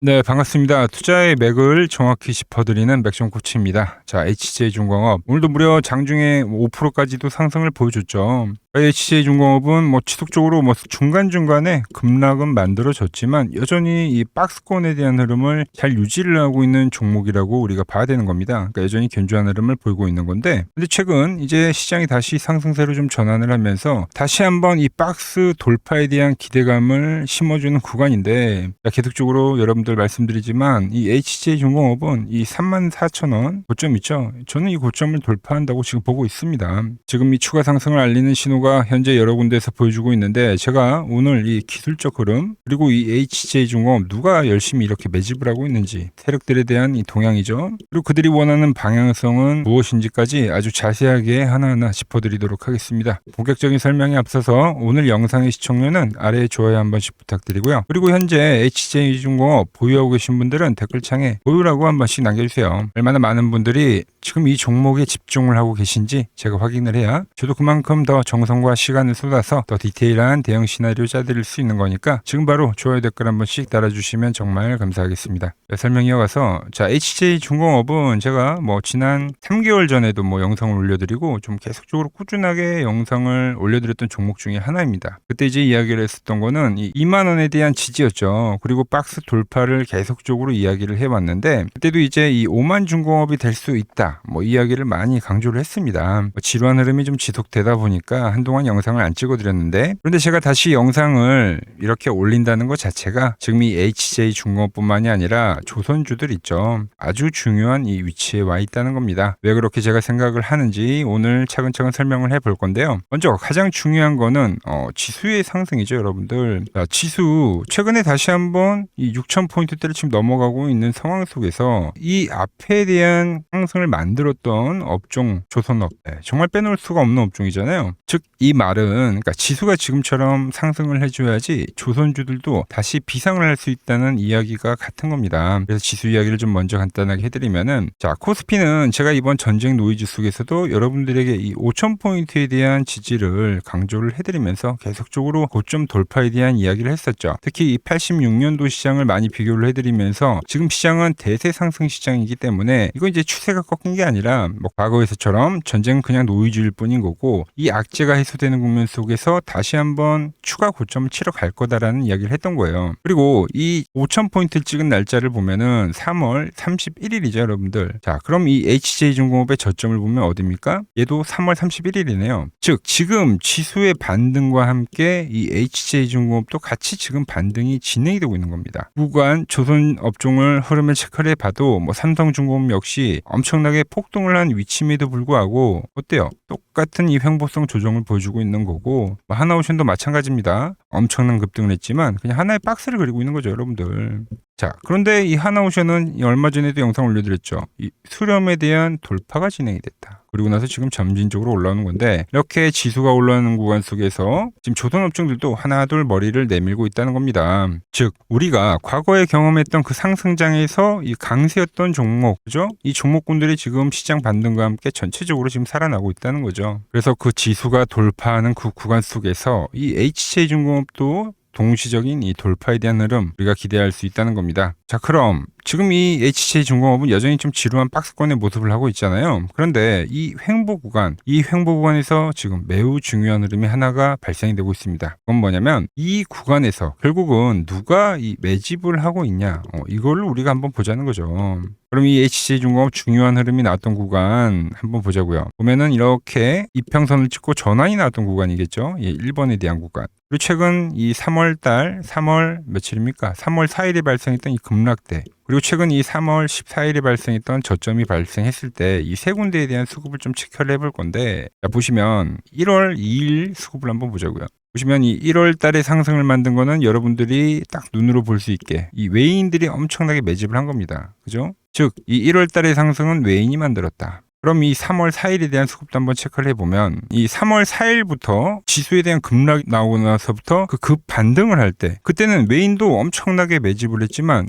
네, 반갑습니다. 투자의 맥을 정확히 짚어드리는 맥종 코치입니다. 자, HJ중공업 오늘도 무려 장중에 5%까지도 상승을 보여줬죠. HJ중공업은 지속적으로 중간중간에 급락은 만들어졌지만 여전히 이 박스권에 대한 흐름을 잘 유지를 하고 있는 종목이라고 우리가 봐야 되는 겁니다. 그러니까 여전히 견조한 흐름을 보이고 있는 건데, 근데 최근 이제 시장이 다시 상승세로 좀 전환을 하면서 다시 한번 이 박스 돌파에 대한 기대감을 심어주는 구간인데, 계속적으로 여러분들 말씀드리지만 이 HJ중공업은 이 34,000원 고점 있죠. 저는 이 고점을 돌파한다고 지금 보고 있습니다. 지금 이 추가 상승을 알리는 신호가 현재 여러 군데에서 보여주고 있는데, 제가 오늘 이 기술적 흐름 그리고 이 HJ중공업 누가 열심히 이렇게 매집을 하고 있는지, 세력들에 대한 이 동향이죠. 그리고 그들이 원하는 방향성은 무엇인지까지 아주 자세하게 하나하나 짚어드리도록 하겠습니다. 본격적인 설명에 앞서서 오늘 영상의 시청료는 아래에 좋아요 한 번씩 부탁드리고요. 그리고 현재 HJ중공업 보유하고 계신 분들은 댓글창에 보유라고 한 번씩 남겨주세요. 얼마나 많은 분들이 지금 이 종목에 집중을 하고 계신지 제가 확인을 해야 저도 그만큼 더 정성과 시간을 쏟아서 더 디테일한 대응 시나리오 짜드릴 수 있는 거니까 지금 바로 좋아요 댓글 한 번씩 달아주시면 정말 감사하겠습니다. 설명 이어가서, 자, HJ중공업은 제가 지난 3개월 전에도 영상을 올려드리고 좀 계속적으로 꾸준하게 영상을 올려드렸던 종목 중에 하나입니다. 그때 이제 이야기를 했었던 거는 이 2만 원에 대한 지지였죠. 그리고 박스 돌파를 계속적으로 이야기를 해왔는데, 그때도 이제 이 5만 중공업이 될 수 있다 이야기를 많이 강조를 했습니다. 지루한 흐름이 좀 지속되다 보니까 한동안 영상을 안 찍어드렸는데, 그런데 제가 다시 영상을 이렇게 올린다는 것 자체가 지금 이 HJ중공업뿐만이 아니라 조선주들 있죠. 아주 중요한 이 위치에 와 있다는 겁니다. 왜 그렇게 제가 생각을 하는지 오늘 차근차근 설명을 해볼 건데요. 먼저 가장 중요한 거는 지수의 상승이죠, 여러분들. 자, 지수 최근에 다시 한번 이 6,000포인트대를 지금 넘어가고 있는 상황 속에서 이 앞에 대한 상승을 만들었던 업종 조선업, 정말 빼놓을 수가 없는 업종이잖아요. 즉 이 말은, 그러니까 지수가 지금처럼 상승을 해줘야지 조선주들도 다시 비상을 할 수 있다는 이야기가 같은 겁니다. 그래서 지수 이야기를 좀 먼저 간단하게 해드리면은, 자, 코스피는 제가 이번 전쟁 노이즈 속에서도 여러분들에게 이 5,000포인트에 대한 지지를 강조를 해드리면서 계속적으로 고점 돌파에 대한 이야기를 했었죠. 특히 이 86년도 시장을 많이 비교를 해드리면서 지금 시장은 대세 상승 시장이기 때문에 이거 이제 추세가 꺾인 게 아니라 과거에서처럼 전쟁은 그냥 노이즈일 뿐인 거고, 이 악재가 해소되는 국면 속에서 다시 한번 추가 고점을 치러 갈 거다라는 이야기를 했던 거예요. 그리고 이 5,000포인트를 찍은 날짜를 보면은 3월 31일이죠, 여러분들. 자, 그럼 이 HJ중공업의 저점을 보면 어디입니까? 얘도 3월 31일이네요. 즉 지금 지수의 반등과 함께 이 HJ중공업도 같이 지금 반등이 진행이 되고 있는 겁니다. 구간 조선 업종을 흐름을 체크를 해봐도 삼성중공업 역시 엄청나게 폭등을 한 위치임에도 불구하고 어때요? 똑같은 이 횡보성 조정을 보여주고 있는 거고, 하나오션도 마찬가지입니다. 엄청난 급등을 했지만 그냥 하나의 박스를 그리고 있는 거죠, 여러분들. 자, 그런데 이 하나오션은 얼마 전에도 영상 올려드렸죠. 이 수렴에 대한 돌파가 진행이 됐다. 그리고 나서 지금 점진적으로 올라오는 건데, 이렇게 지수가 올라오는 구간 속에서 지금 조선업종들도 하나둘 머리를 내밀고 있다는 겁니다. 즉 우리가 과거에 경험했던 그 상승장에서 이 강세였던 종목, 그죠? 이 종목군들이 지금 시장 반등과 함께 전체적으로 지금 살아나고 있다는 거죠. 그래서 그 지수가 돌파하는 그 구간 속에서 이 HJ중공업도 동시적인 이 돌파에 대한 흐름 우리가 기대할 수 있다는 겁니다. 자, 그럼 지금 이 HJ중공업은 여전히 좀 지루한 박스권의 모습을 하고 있잖아요. 그런데 이 횡보 구간에서 지금 매우 중요한 흐름이 하나가 발생이 되고 있습니다. 그건 뭐냐면 이 구간에서 결국은 누가 이 매집을 하고 있냐, 이걸 우리가 한번 보자는 거죠. 그럼 이 HJ중공업 중요한 흐름이 나왔던 구간 한번 보자고요. 보면은 이렇게 이평선을 찍고 전환이 나왔던 구간이겠죠. 1번에 대한 구간. 그리고 최근 이 3월 며칠입니까? 3월 4일에 발생했던 이 급락대, 그리고 최근 이 3월 14일에 발생했던 저점이 발생했을 때 이 세 군데에 대한 수급을 좀 체크를 해볼 건데, 자, 보시면 1월 2일 수급을 한번 보자고요. 보시면 이 1월 달에 상승을 만든 거는 여러분들이 딱 눈으로 볼 수 있게 이 외인들이 엄청나게 매집을 한 겁니다. 그죠? 즉 이 1월 달의 상승은 외인이 만들었다. 그럼 이 3월 4일에 대한 수급도 한번 체크를 해보면, 이 3월 4일부터 지수에 대한 급락이 나오고 나서부터 그 급 반등을 할 때, 그때는 외인도 엄청나게 매집을 했지만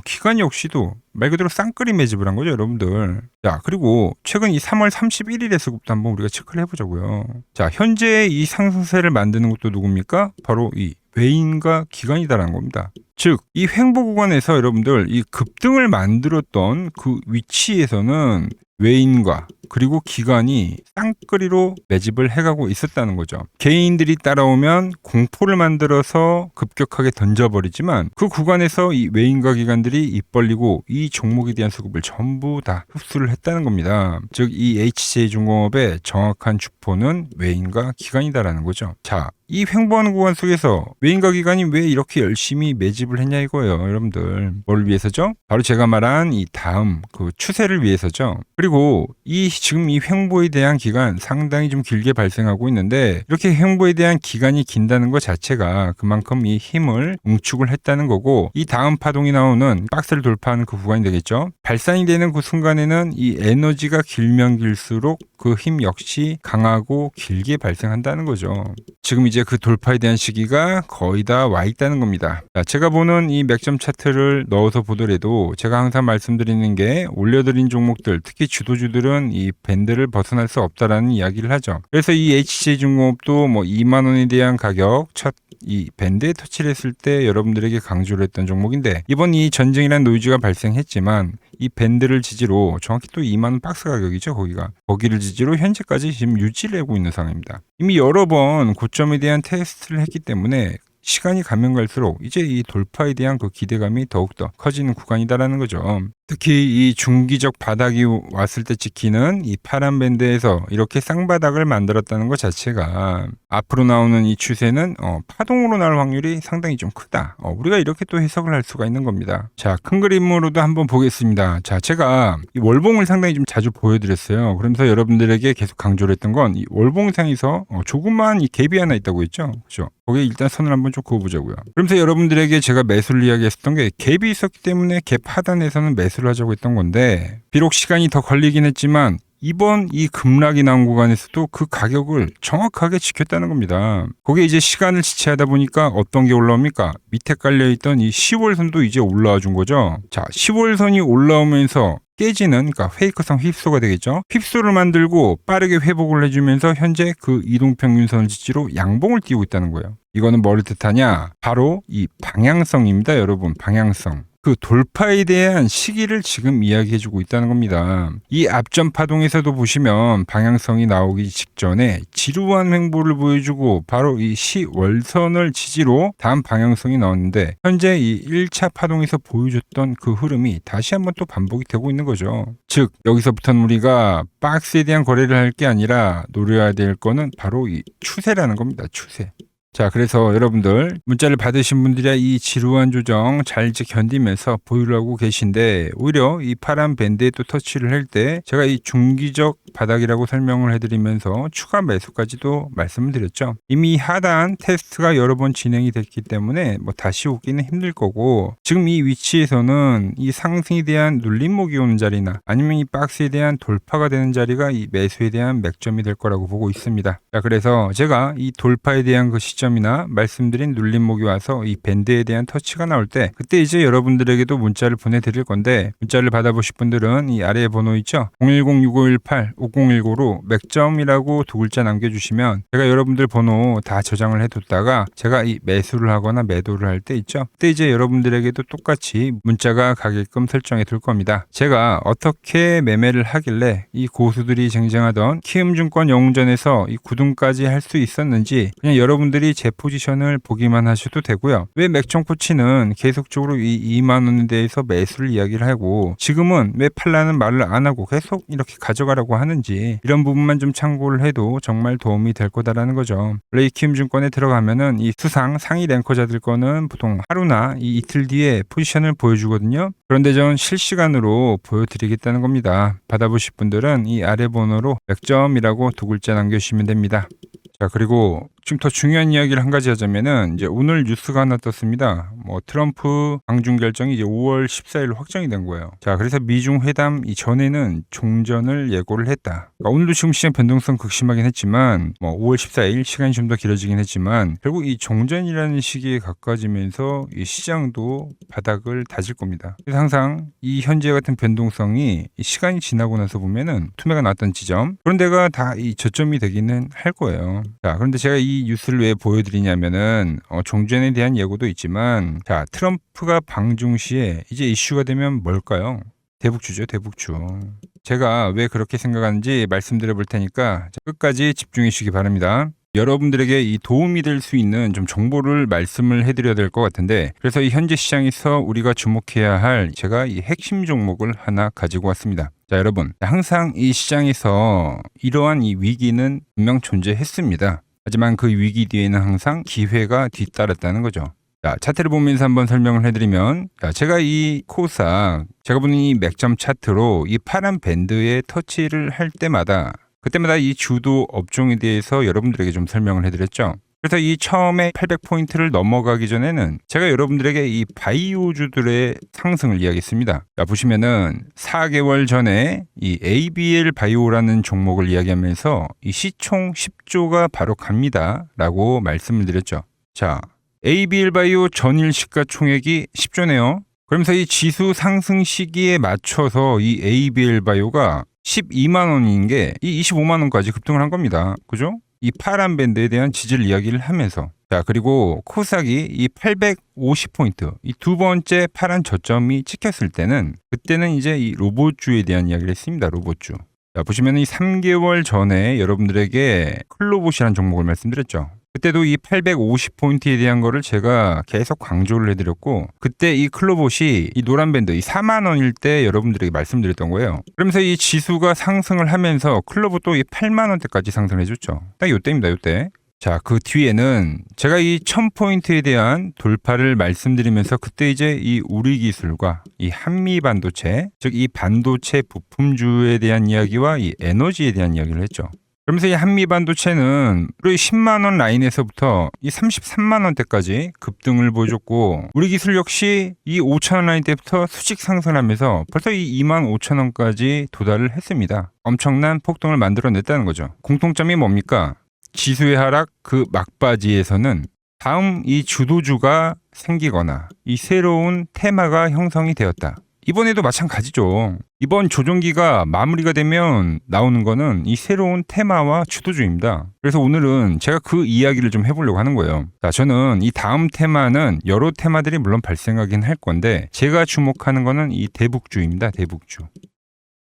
기관 역시도 말 그대로 쌍끌이 매집을 한 거죠, 여러분들. 자, 그리고 최근 이 3월 31일의 수급도 한번 우리가 체크를 해보자고요. 자, 현재 이 상승세를 만드는 것도 누굽니까? 바로 이 외인과 기관이다라는 겁니다. 즉, 이 횡보 구간에서 여러분들 이 급등을 만들었던 그 위치에서는 외인과 그리고 기관이 쌍끌이로 매집을 해가고 있었다는 거죠. 개인들이 따라오면 공포를 만들어서 급격하게 던져버리지만 그 구간에서 이 외인과 기관들이 입 벌리고 이 종목에 대한 수급을 전부 다 흡수를 했다는 겁니다. 즉, 이 HJ중공업의 정확한 주포는 외인과 기관이다라는 거죠. 자, 이 횡보하는 구간 속에서 외인과 기관이 왜 이렇게 열심히 매집을 했냐 이거예요. 여러분들 뭘 위해서죠? 바로 제가 말한 이 다음 그 추세를 위해서죠. 그리고 지금 이 횡보에 대한 기간 상당히 좀 길게 발생하고 있는데, 이렇게 횡보에 대한 기간이 긴다는 것 자체가 그만큼 이 힘을 응축을 했다는 거고, 이 다음 파동이 나오는 박스를 돌파하는 그 구간이 되겠죠. 발산이 되는 그 순간에는 이 에너지가 길면 길수록 그 힘 역시 강하고 길게 발생한다는 거죠. 지금 이제 그 돌파에 대한 시기가 거의 다 와 있다는 겁니다. 자, 제가 보는 이 맥점 차트를 넣어서 보더라도 제가 항상 말씀드리는 게, 올려드린 종목들, 특히 주도주들은 이 밴드를 벗어날 수 없다라는 이야기를 하죠. 그래서 이 HJ중공업도 뭐 2만 원에 대한 가격 첫 이 밴드에 터치를 했을 때 여러분들에게 강조를 했던 종목인데, 이번 이 전쟁이라는 노이즈가 발생했지만 이 밴드를 지지로, 정확히 또 2만 원 박스 가격이죠, 거기를 지지로 현재까지 지금 유지를 하고 있는 상황입니다. 이미 여러 번 고점에 대한 테스트를 했기 때문에 시간이 가면 갈수록 이제 이 돌파에 대한 그 기대감이 더욱더 커지는 구간이다라는 거죠. 특히 이 중기적 바닥이 왔을 때 지키는 이 파란 밴드에서 이렇게 쌍바닥을 만들었다는 것 자체가 앞으로 나오는 이 추세는 파동으로 나올 확률이 상당히 좀 크다. 우리가 이렇게 또 해석을 할 수가 있는 겁니다. 자, 큰 그림으로도 한번 보겠습니다. 자, 제가 이 월봉을 상당히 좀 자주 보여드렸어요. 그러면서 여러분들에게 계속 강조를 했던 건, 이 월봉상에서 조그만 이 갭이 하나 있다고 했죠. 그죠? 거기에 일단 선을 한번 좀 그어보자고요. 그러면서 여러분들에게 제가 매수를 이야기했었던 게, 갭이 있었기 때문에 갭 하단에서는 매수를 하자고 했던 건데, 비록 시간이 더 걸리긴 했지만 이번 이 급락이 나온 구간에서도 그 가격을 정확하게 지켰다는 겁니다. 거기에 이제 시간을 지체하다 보니까 어떤 게 올라옵니까? 밑에 깔려있던 이 10월선도 이제 올라와 준 거죠. 자, 10월선이 올라오면서 깨지는, 그러니까 페이크성 휩소가 되겠죠. 휩소를 만들고 빠르게 회복을 해주면서 현재 그 이동평균선을 지지로 양봉을 띄우고 있다는 거예요. 이거는 뭐를 뜻하냐? 바로 이 방향성입니다, 여러분. 방향성. 그 돌파에 대한 시기를 지금 이야기해주고 있다는 겁니다. 이 앞전 파동에서도 보시면 방향성이 나오기 직전에 지루한 횡보를 보여주고 바로 이 시월선을 지지로 다음 방향성이 나왔는데, 현재 이 1차 파동에서 보여줬던 그 흐름이 다시 한번 또 반복이 되고 있는 거죠. 즉, 여기서부터는 우리가 박스에 대한 거래를 할 게 아니라 노려야 될 거는 바로 이 추세라는 겁니다. 추세. 자, 그래서 여러분들 문자를 받으신 분들이 이 지루한 조정 잘 견디면서 보유를 하고 계신데, 오히려 이 파란 밴드에 또 터치를 할 때 제가 이 중기적 바닥이라고 설명을 해드리면서 추가 매수까지도 말씀을 드렸죠. 이미 하단 테스트가 여러 번 진행이 됐기 때문에 뭐 다시 오기는 힘들 거고, 지금 이 위치에서는 이 상승에 대한 눌림목이 오는 자리나 아니면 이 박스에 대한 돌파가 되는 자리가 이 매수에 대한 맥점이 될 거라고 보고 있습니다. 자, 그래서 제가 이 돌파에 대한 그 시점이나 말씀드린 눌림목이 와서 이 밴드에 대한 터치가 나올 때, 그때 이제 여러분들에게도 문자를 보내드릴 건데, 문자를 받아보실 분들은 이 아래에 번호 있죠? 010-6518-5019로 맥점이라고 두 글자 남겨주시면 제가 여러분들 번호 다 저장을 해뒀다가 제가 이 매수를 하거나 매도를 할 때 있죠? 그때 이제 여러분들에게도 똑같이 문자가 가게끔 설정해 둘 겁니다. 제가 어떻게 매매를 하길래 이 고수들이 쟁쟁하던 키움증권 영웅전에서 이 9등까지 할 수 있었는지 그냥 여러분들이 제 포지션을 보기만 하셔도 되고요. 왜 맥점코치는 계속적으로 이 2만 원에 대해서 매수를 이야기를 하고 지금은 왜 팔라는 말을 안 하고 계속 이렇게 가져가라고 하는지, 이런 부분만 좀 참고를 해도 정말 도움이 될 거다라는 거죠. 원래 이 키움증권에 들어가면은 이 수상 상위 랭커자들 거는 보통 하루나 이 이틀 뒤에 포지션을 보여주거든요. 그런데 전 실시간으로 보여드리겠다는 겁니다. 받아보실 분들은 이 아래 번호로 맥점이라고 두 글자 남겨주시면 됩니다. 자, 그리고 지금 더 중요한 이야기를 한 가지 하자면은, 이제 오늘 뉴스가 하나 떴습니다. 트럼프 방중 결정이 이제 5월 14일 확정이 된 거예요. 자, 그래서 미중 회담 이전에는 종전을 예고를 했다. 그러니까 오늘도 지금 시장 변동성 극심하긴 했지만, 5월 14일 시간이 좀 더 길어지긴 했지만, 결국 이 종전이라는 시기에 가까워지면서 이 시장도 바닥을 다질 겁니다. 그래서 그래서 항상 이 현재 같은 변동성이 시간이 지나고 나서 보면은 투매가 나왔던 지점 그런 데가 다 이 저점이 되기는 할 거예요. 자, 그런데 제가 이 뉴스를 왜 보여드리냐면은 종전에 대한 예고도 있지만 자, 트럼프가 방중 시에 이제 이슈가 되면 뭘까요? 대북주죠, 대북주. 제가 왜 그렇게 생각하는지 말씀드려 볼 테니까 끝까지 집중해 주시기 바랍니다. 여러분들에게 이 도움이 될 수 있는 좀 정보를 말씀을 해드려야 될 것 같은데 그래서 이 현재 시장에서 우리가 주목해야 할 제가 이 핵심 종목을 하나 가지고 왔습니다. 자, 여러분 항상 이 시장에서 이러한 이 위기는 분명 존재했습니다. 하지만 그 위기 뒤에는 항상 기회가 뒤따랐다는 거죠. 자, 차트를 보면서 한번 설명을 해드리면 자, 제가 이 코스닥 제가 보는 이 맥점 차트로 이 파란 밴드에 터치를 할 때마다 그때마다 이 주도 업종에 대해서 여러분들에게 좀 설명을 해드렸죠. 그래서 이 처음에 800포인트를 넘어가기 전에는 제가 여러분들에게 이 바이오주들의 상승을 이야기했습니다. 자, 보시면은 4개월 전에 이 ABL 바이오라는 종목을 이야기하면서 이 시총 10조가 바로 갑니다 라고 말씀을 드렸죠. 자, ABL 바이오 전일 시가총액이 10조네요. 그러면서 이 지수 상승 시기에 맞춰서 이 ABL 바이오가 12만 원인 게 이 25만 원까지 급등을 한 겁니다. 그죠? 이 파란 밴드에 대한 지지를 이야기를 하면서 자, 그리고 코스닥이 이 850포인트 이 두 번째 파란 저점이 찍혔을 때는 그때는 이제 이 로봇주에 대한 이야기를 했습니다. 로봇주. 자, 보시면 이 3개월 전에 여러분들에게 클로봇이라는 종목을 말씀드렸죠. 그때도 이 850포인트에 대한 거를 제가 계속 강조를 해드렸고 그때 이 클로봇이 이 노란 밴드 이 4만 원일 때 여러분들에게 말씀드렸던 거예요. 그러면서 이 지수가 상승을 하면서 클로봇도 이 8만 원대까지 상승을 해줬죠. 딱 요때입니다. 요때. 자, 그 뒤에는 제가 이 1000포인트에 대한 돌파를 말씀드리면서 그때 이제 이 우리 기술과 이 한미 반도체 즉 이 반도체 부품주에 대한 이야기와 이 에너지에 대한 이야기를 했죠. 그러면서 이 한미 반도체는 우리 10만 원 라인에서부터 이 33만 원대까지 급등을 보여줬고 우리 기술 역시 이 5천 원 라인 때부터 수직 상승하면서 벌써 이 2만 5천 원까지 도달을 했습니다. 엄청난 폭등을 만들어냈다는 거죠. 공통점이 뭡니까? 지수의 하락 그 막바지에서는 다음 이 주도주가 생기거나 이 새로운 테마가 형성이 되었다. 이번에도 마찬가지죠. 이번 조정기가 마무리가 되면 나오는 거는 이 새로운 테마와 주도주입니다. 그래서 오늘은 제가 그 이야기를 좀 해보려고 하는 거예요. 자, 저는 이 다음 테마는 여러 테마들이 물론 발생하긴 할 건데 제가 주목하는 거는 이 대북주입니다. 대북주.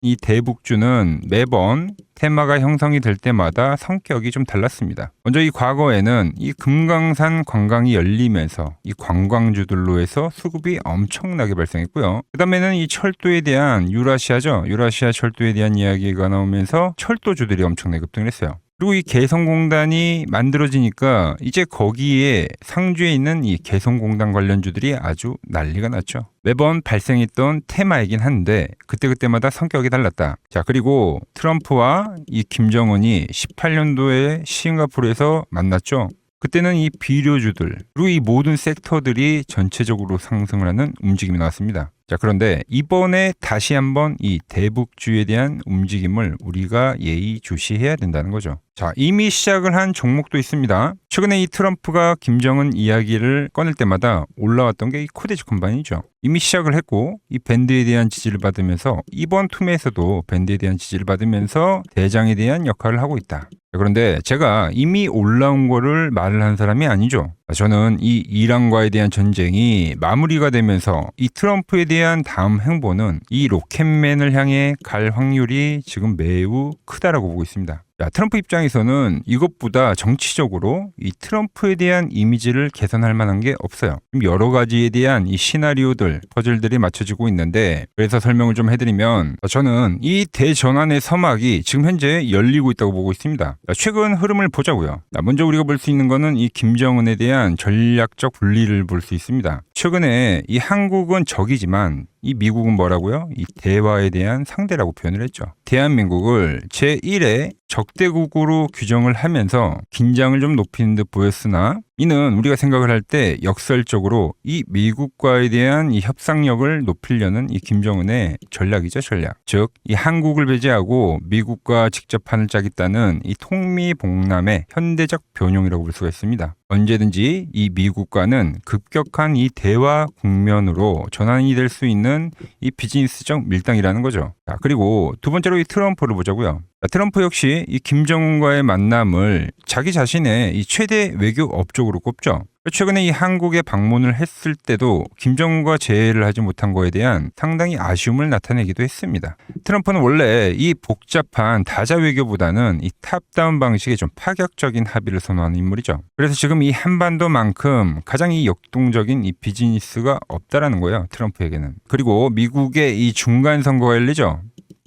이 대북주는 매번 테마가 형성이 될 때마다 성격이 좀 달랐습니다. 먼저 이 과거에는 이 금강산 관광이 열리면서 이 관광주들로 해서 수급이 엄청나게 발생했고요. 그 다음에는 이 철도에 대한 유라시아죠. 유라시아 철도에 대한 이야기가 나오면서 철도주들이 엄청나게 급등을 했어요. 그리고 이 개성공단이 만들어지니까 이제 거기에 상주에 있는 이 개성공단 관련주들이 아주 난리가 났죠. 매번 발생했던 테마이긴 한데 그때그때마다 성격이 달랐다. 자, 그리고 트럼프와 이 김정은이 18년도에 싱가포르에서 만났죠. 그때는 이 비료주들 그리고 이 모든 섹터들이 전체적으로 상승을 하는 움직임이 나왔습니다. 자, 그런데 이번에 다시 한번 이 대북주에 대한 움직임을 우리가 예의주시해야 된다는 거죠. 자, 이미 시작을 한 종목도 있습니다. 최근에 이 트럼프가 김정은 이야기를 꺼낼 때마다 올라왔던 게 이 코데지 컴바인이죠. 이미 시작을 했고 이 밴드에 대한 지지를 받으면서 이번 투매에서도 밴드에 대한 지지를 받으면서 대장에 대한 역할을 하고 있다. 그런데 제가 이미 올라온 거를 말을 한 사람이 아니죠. 저는 이 이란과에 대한 전쟁이 마무리가 되면서 이 트럼프에 대한 다음 행보는 이 로켓맨을 향해 갈 확률이 지금 매우 크다라고 보고 있습니다. 자, 트럼프 입장에서는 이것보다 정치적으로 이 트럼프에 대한 이미지를 개선할 만한 게 없어요. 여러 가지에 대한 이 시나리오들, 퍼즐들이 맞춰지고 있는데 그래서 설명을 좀 해드리면 저는 이 대전환의 서막이 지금 현재 열리고 있다고 보고 있습니다. 자, 최근 흐름을 보자고요. 자, 먼저 우리가 볼 수 있는 거는 이 김정은에 대한 전략적 분리를 볼 수 있습니다. 최근에 이 한국은 적이지만 이 미국은 뭐라고요? 이 대화에 대한 상대라고 표현을 했죠. 대한민국을 제1의 적대국으로 규정을 하면서 긴장을 좀 높이는 듯 보였으나 이는 우리가 생각을 할 때 역설적으로 이 미국과에 대한 이 협상력을 높이려는 이 김정은의 전략이죠, 전략. 즉, 이 한국을 배제하고 미국과 직접 판을 짜겠다는 이 통미봉남의 현대적 변용이라고 볼 수가 있습니다. 언제든지 이 미국과는 급격한 이 대화 국면으로 전환이 될 수 있는 이 비즈니스적 밀당이라는 거죠. 자, 그리고 두 번째로 이 트럼프를 보자고요. 트럼프 역시 이 김정은과의 만남을 자기 자신의 이 최대 외교 업적으로 꼽죠. 최근에 이 한국에 방문을 했을 때도 김정은과 재회를 하지 못한 거에 대한 상당히 아쉬움을 나타내기도 했습니다. 트럼프는 원래 이 복잡한 다자 외교보다는 이 탑다운 방식의 좀 파격적인 합의를 선호하는 인물이죠. 그래서 지금 이 한반도만큼 가장 이 역동적인 이 비즈니스가 없다라는 거예요, 트럼프에게는. 그리고 미국의 이 중간 선거가 열리죠.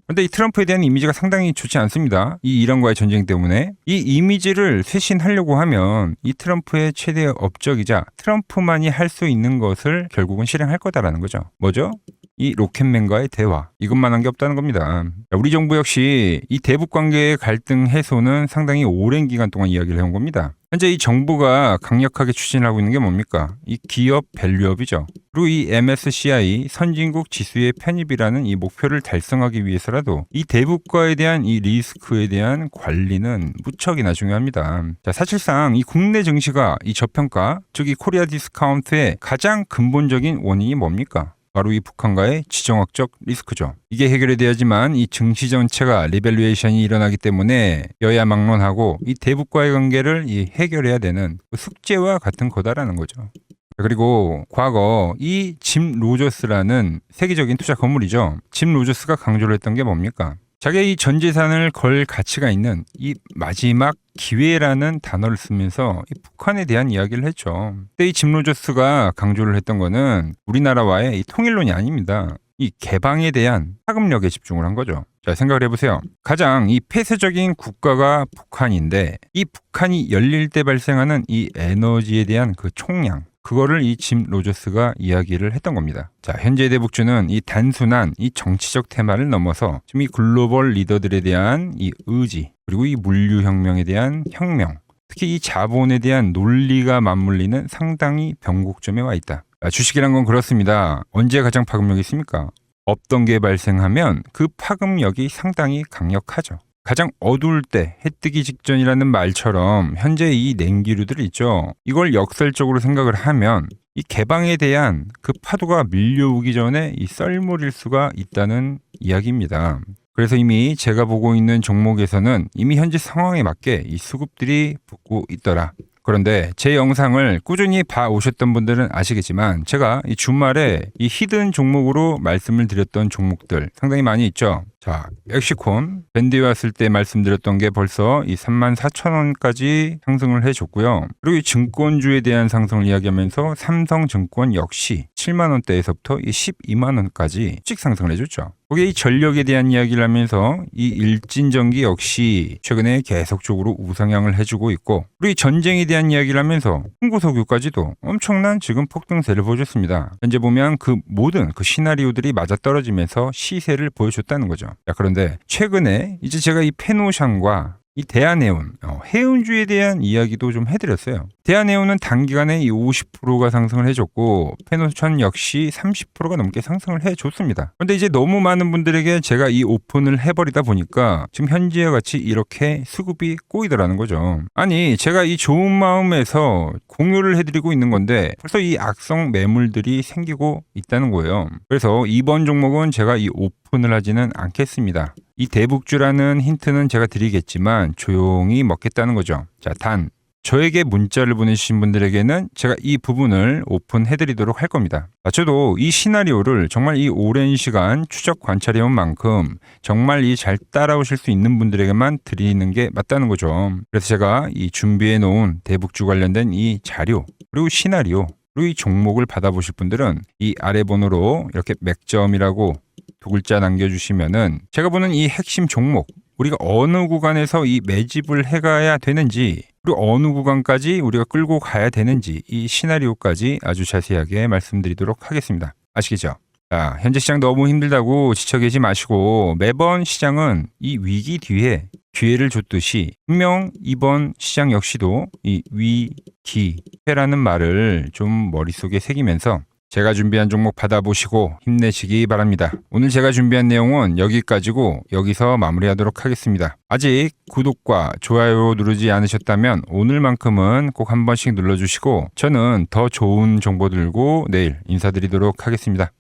근데 이 트럼프에 대한 이미지가 상당히 좋지 않습니다. 이 이란과의 전쟁 때문에. 이 이미지를 쇄신하려고 하면 이 트럼프의 최대 업적이자 트럼프만이 할 수 있는 것을 결국은 실행할 거다라는 거죠. 뭐죠? 이 로켓맨과의 대화. 이것만 한 게 없다는 겁니다. 우리 정부 역시 이 대북 관계의 갈등 해소는 상당히 오랜 기간 동안 이야기를 해온 겁니다. 현재 이 정부가 강력하게 추진하고 있는 게 뭡니까? 이 기업 밸류업이죠. 그리고 이 MSCI 선진국 지수의 편입이라는 이 목표를 달성하기 위해서라도 이 대북과에 대한 이 리스크에 대한 관리는 무척이나 중요합니다. 자, 사실상 이 국내 증시가 이 저평가, 즉 이 코리아 디스카운트의 가장 근본적인 원인이 뭡니까? 바로 이 북한과의 지정학적 리스크죠. 이게 해결이 돼야지만 이 증시 전체가 리밸류에이션이 일어나기 때문에 여야 막론하고 이 대북과의 관계를 이 해결해야 되는 숙제와 같은 거다라는 거죠. 그리고 과거 이 짐 로저스라는 세계적인 투자 건물이죠. 짐 로저스가 강조를 했던 게 뭡니까? 자기의 이 전 재산을 걸 가치가 있는 이 마지막 기회라는 단어를 쓰면서 이 북한에 대한 이야기를 했죠. 그때 이 짐 로저스가 강조를 했던 거는 우리나라와의 이 통일론이 아닙니다. 이 개방에 대한 파급력에 집중을 한 거죠. 자, 생각을 해보세요. 가장 이 폐쇄적인 국가가 북한인데 이 북한이 열릴 때 발생하는 이 에너지에 대한 그 총량, 그거를 이 짐 로저스가 이야기를 했던 겁니다. 자, 현재 대북주는 이 단순한 이 정치적 테마를 넘어서 지금 이 글로벌 리더들에 대한 이 의지, 그리고 이 물류혁명에 대한 혁명, 특히 이 자본에 대한 논리가 맞물리는 상당히 변곡점에 와 있다. 주식이란 건 그렇습니다. 언제 가장 파급력이 있습니까? 없던 게 발생하면 그 파급력이 상당히 강력하죠. 가장 어두울 때 해 뜨기 직전이라는 말처럼 현재 이 냉기류들 있죠. 이걸 역설적으로 생각을 하면 이 개방에 대한 그 파도가 밀려오기 전에 이 썰물일 수가 있다는 이야기입니다. 그래서 이미 제가 보고 있는 종목에서는 이미 현재 상황에 맞게 이 수급들이 붙고 있더라. 그런데 제 영상을 꾸준히 봐오셨던 분들은 아시겠지만 제가 이 주말에 이 히든 종목으로 말씀을 드렸던 종목들 상당히 많이 있죠. 자, 엑시콘 밴드에 왔을 때 말씀드렸던 게 벌써 이 34,000원까지 상승을 해줬고요. 그리고 이 증권주에 대한 상승을 이야기하면서 삼성증권 역시 7만원대에서부터 이 12만원까지 씩 상승을 해줬죠. 거기에 이 전력에 대한 이야기를 하면서 이 일진전기 역시 최근에 계속적으로 우상향을 해주고 있고, 그리고 이 전쟁에 대한 이야기를 하면서 홍보석유까지도 엄청난 지금 폭등세를 보여줬습니다. 현재 보면 그 모든 그 시나리오들이 맞아떨어지면서 시세를 보여줬다는 거죠. 자, 그런데 최근에 이제 제가 이 페노샹과 이 대한해운, 해운주에 대한 이야기도 좀 해드렸어요. 대한해운은 단기간에 이 50%가 상승을 해줬고 페노션 역시 30%가 넘게 상승을 해줬습니다. 그런데 이제 너무 많은 분들에게 제가 이 오픈을 해버리다 보니까 지금 현재와 같이 이렇게 수급이 꼬이더라는 거죠. 아니, 제가 이 좋은 마음에서 공유를 해드리고 있는 건데 벌써 이 악성 매물들이 생기고 있다는 거예요. 그래서 이번 종목은 제가 이 오픈을 하지는 않겠습니다. 이 대북주라는 힌트는 제가 드리겠지만 조용히 먹겠다는 거죠. 자, 단 저에게 문자를 보내주신 분들에게는 제가 이 부분을 오픈해드리도록 할 겁니다. 저도 이 시나리오를 정말 이 오랜 시간 추적 관찰해온 만큼 정말 이 잘 따라오실 수 있는 분들에게만 드리는 게 맞다는 거죠. 그래서 제가 이 준비해놓은 대북주 관련된 이 자료, 그리고 시나리오, 그리고 이 종목을 받아보실 분들은 이 아래 번호로 이렇게 맥점이라고 두 글자 남겨주시면은 제가 보는 이 핵심 종목, 우리가 어느 구간에서 이 매집을 해가야 되는지, 그리고 어느 구간까지 우리가 끌고 가야 되는지 이 시나리오까지 아주 자세하게 말씀드리도록 하겠습니다. 아시겠죠? 자, 현재 시장 너무 힘들다고 지쳐 계지 마시고 매번 시장은 이 위기 뒤에 기회를 줬듯이 분명 이번 시장 역시도 이 위기회라는 말을 좀 머릿속에 새기면서 제가 준비한 종목 받아보시고 힘내시기 바랍니다. 오늘 제가 준비한 내용은 여기까지고 여기서 마무리하도록 하겠습니다. 아직 구독과 좋아요 누르지 않으셨다면 오늘만큼은 꼭 한 번씩 눌러주시고 저는 더 좋은 정보 들고 내일 인사드리도록 하겠습니다.